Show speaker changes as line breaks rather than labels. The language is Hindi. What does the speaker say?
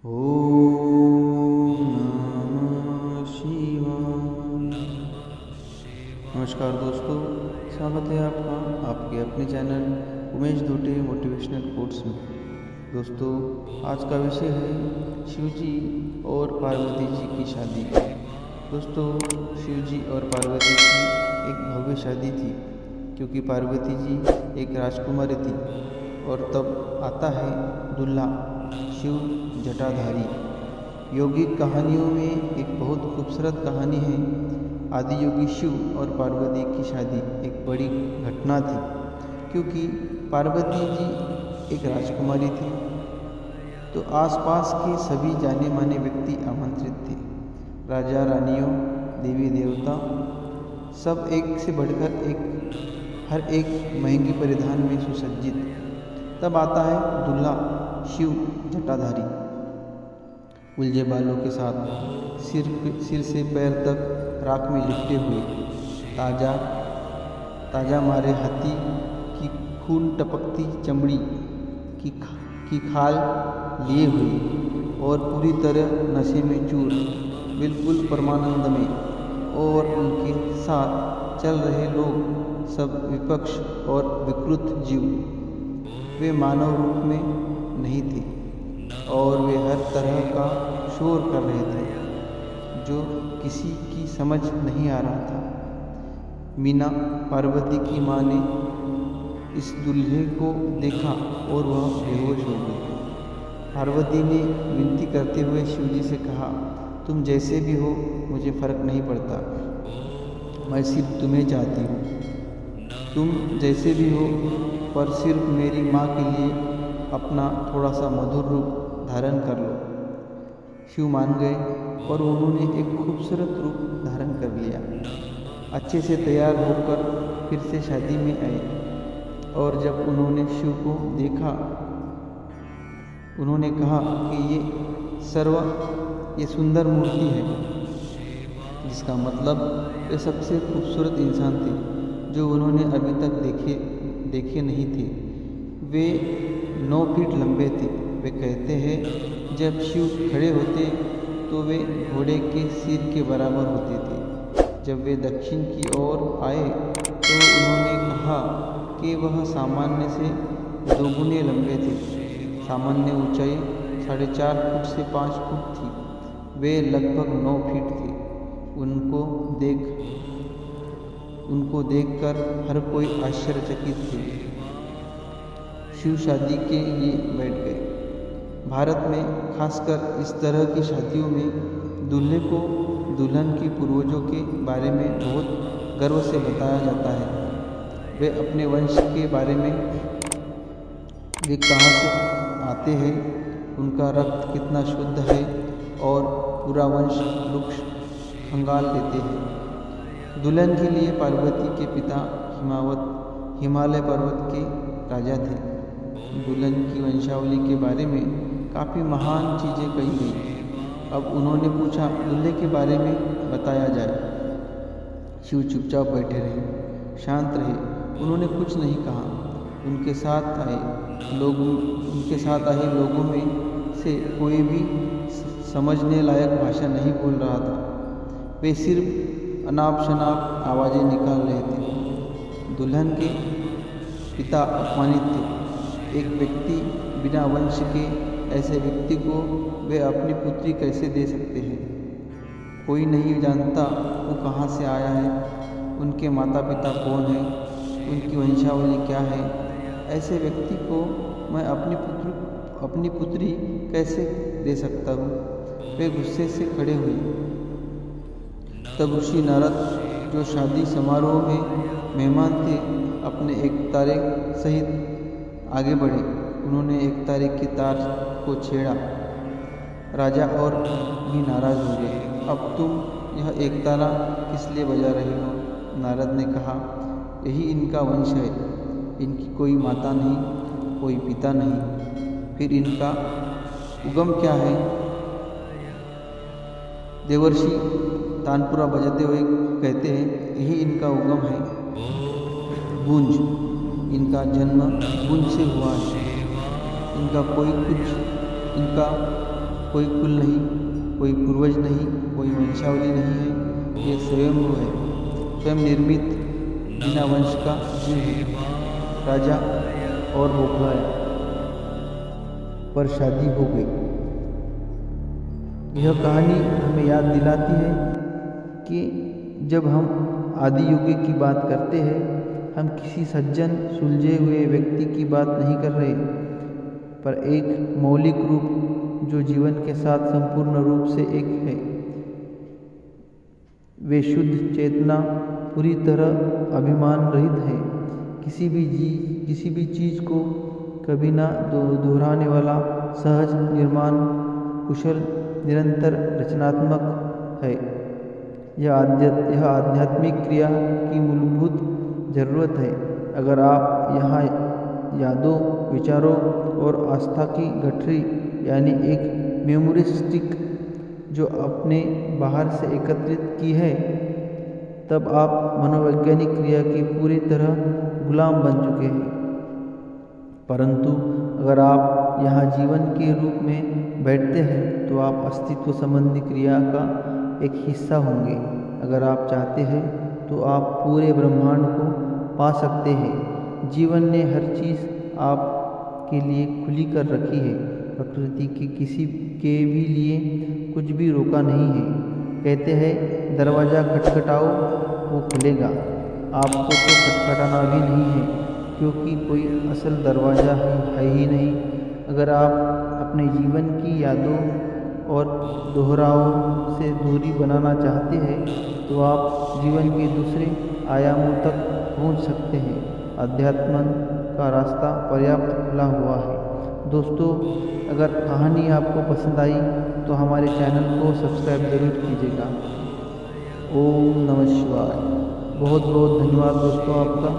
ओम नमः शिवाय। नमस्कार दोस्तों, स्वागत है आपका आपके अपने channel Umesh Dhote motivational quotes में। दोस्तों, आज का विषय है शिव जी और पार्वती जी की शादी। दोस्तों, शिव जी और पार्वती की एक भव्य शादी थी, क्योंकि पार्वती जी एक राजकुमारी थी और तब आता है दूल्हा शिव जटाधारी। यौगिक कहानियों में एक बहुत खूबसूरत कहानी है। आदि योगी शिव और पार्वती की शादी एक बड़ी घटना थी, क्योंकि पार्वती जी एक राजकुमारी थी, तो आसपास के सभी जाने माने व्यक्ति आमंत्रित थे। राजा रानियों, देवी देवता, सब एक से बढ़कर एक, हर एक महंगी परिधान में सुसज्जित। तब आता है दूल्हा शिव जटाधारी, उलझे बालों के साथ, सिर से पैर तक राख में लिपटे हुए, ताजा मारे हाथी की खून टपकती चमड़ी की खाल लिए हुए और पूरी तरह नशे में चूर, बिल्कुल परमानंद में। और उनके साथ चल रहे लोग सब विपक्ष और विकृत जीव। वे मानव रूप में नहीं थे और वे हर तरह का शोर कर रहे थे जो किसी की समझ नहीं आ रहा था। मीना, पार्वती की माँ, ने इस दूल्हे को देखा और वह बेहोश हो गई। पार्वती ने विनती करते हुए शिव जी से कहा, तुम जैसे भी हो मुझे फर्क नहीं पड़ता, मैं सिर्फ तुम्हें चाहती हूँ। तुम जैसे भी हो, पर सिर्फ मेरी माँ के लिए अपना थोड़ा सा मधुर रूप धारण कर लो। शिव मान गए और उन्होंने एक खूबसूरत रूप धारण कर लिया। अच्छे से तैयार होकर फिर से शादी में आए और जब उन्होंने शिव को देखा, उन्होंने कहा कि ये सुंदर मूर्ति है, जिसका मतलब वे सबसे खूबसूरत इंसान थे जो उन्होंने अभी तक देखे नहीं थे। वे 9 फीट लंबे थे। वे कहते हैं जब शिव खड़े होते तो वे घोड़े के सिर के बराबर होते थे। जब वे दक्षिण की ओर आए तो उन्होंने कहा कि वह सामान्य से दोगुने लंबे थे। सामान्य ऊंचाई 4.5 फुट से 5 फुट थी। वे लगभग 9 फीट थे। उनको देखकर हर कोई आश्चर्यचकित थे। शिव शादी के लिए बैठ गए। भारत में खासकर इस तरह की शादियों में दूल्हे को दुल्हन के पूर्वजों के बारे में बहुत गर्व से बताया जाता है। वे अपने वंश के बारे में, वे कहाँ से आते हैं, उनका रक्त कितना शुद्ध है और पूरा वंश वृक्ष खंगाल देते हैं। दुल्हन के लिए पार्वती के पिता हिमालय पर्वत के राजा थे। दुल्हन की वंशावली के बारे में काफ़ी महान चीज़ें कही गई। अब उन्होंने पूछा, दूल्हे के बारे में बताया जाए। शिव चुपचाप बैठे रहे, शांत रहे। उन्होंने कुछ नहीं कहा। उनके साथ आए लोगों में से कोई भी समझने लायक भाषा नहीं बोल रहा था। वे सिर्फ अनाप शनाप आवाज़ें निकाल रहे थे। दुल्हन के पिता अपमानित थे। एक व्यक्ति बिना वंश के ऐसे व्यक्ति को वे अपनी पुत्री कैसे दे सकते हैं? कोई नहीं जानता वो कहाँ से आया है, उनके माता पिता कौन हैं, उनकी वंशावली क्या है। ऐसे व्यक्ति को मैं अपनी पुत्री कैसे दे सकता हूँ? वे गुस्से से खड़े हुए। तब ऋषि नारद, जो शादी समारोह में मेहमान थे, अपने एक तारे सहित आगे बढ़े। उन्होंने एक तारे की तार को छेड़ा। राजा और भी नाराज हो गए। अब तुम यह एक तारा किस लिए बजा रहे हो? नारद ने कहा, यही इनका वंश है। इनकी कोई माता नहीं, कोई पिता नहीं, फिर इनका उगम क्या है? देवर्षि तानपुरा बजाते हुए कहते हैं, यही इनका उगम है। गूंज, इनका जन्म गूंज से हुआ है। इनका कोई कुल नहीं, कोई पूर्वज नहीं, कोई वंशावली नहीं है। ये स्वयं है, स्वयं निर्मित बिना वंश का जीव है। राजा और बौखलाया पर शादी हो गई। यह कहानी हमें याद दिलाती है कि जब हम आदि युग की बात करते हैं, हम किसी सज्जन सुलझे हुए व्यक्ति की बात नहीं कर रहे, पर एक मौलिक रूप जो जीवन के साथ संपूर्ण रूप से एक है। वे शुद्ध चेतना, पूरी तरह अभिमान रहित है, किसी भी चीज़ को कभी ना दोहराने वाला, सहज, निर्माण, कुशल, निरंतर रचनात्मक है। यह आध्यात्मिक क्रिया की मूलभूत जरूरत है। अगर आप यहाँ यादों, विचारों और आस्था की गठरी यानी एक मेमोरी स्टिक जो अपने बाहर से एकत्रित की है, तब आप मनोवैज्ञानिक क्रिया के पूरी तरह गुलाम बन चुके हैं। परंतु अगर आप यहाँ जीवन के रूप में बैठते हैं तो आप अस्तित्व संबंधी क्रिया का एक हिस्सा होंगे। अगर आप चाहते हैं तो आप पूरे ब्रह्मांड को पा सकते हैं। जीवन ने हर चीज़ आपके लिए खुली कर रखी है। प्रकृति की किसी के भी लिए कुछ भी रोका नहीं है। कहते हैं दरवाज़ा खटखटाओ वो खुलेगा। आपको तो खटखटाना भी नहीं है, क्योंकि कोई असल दरवाज़ा है ही नहीं। अगर आप अपने जीवन की यादों और दोहरावों से दूरी बनाना चाहते हैं तो आप जीवन के दूसरे आयामों तक पहुंच सकते हैं। अध्यात्म का रास्ता पर्याप्त खुला हुआ है। दोस्तों, अगर कहानी आपको पसंद आई तो हमारे चैनल को सब्सक्राइब ज़रूर कीजिएगा। ओम नमः शिवाय। बहुत बहुत धन्यवाद दोस्तों आपका।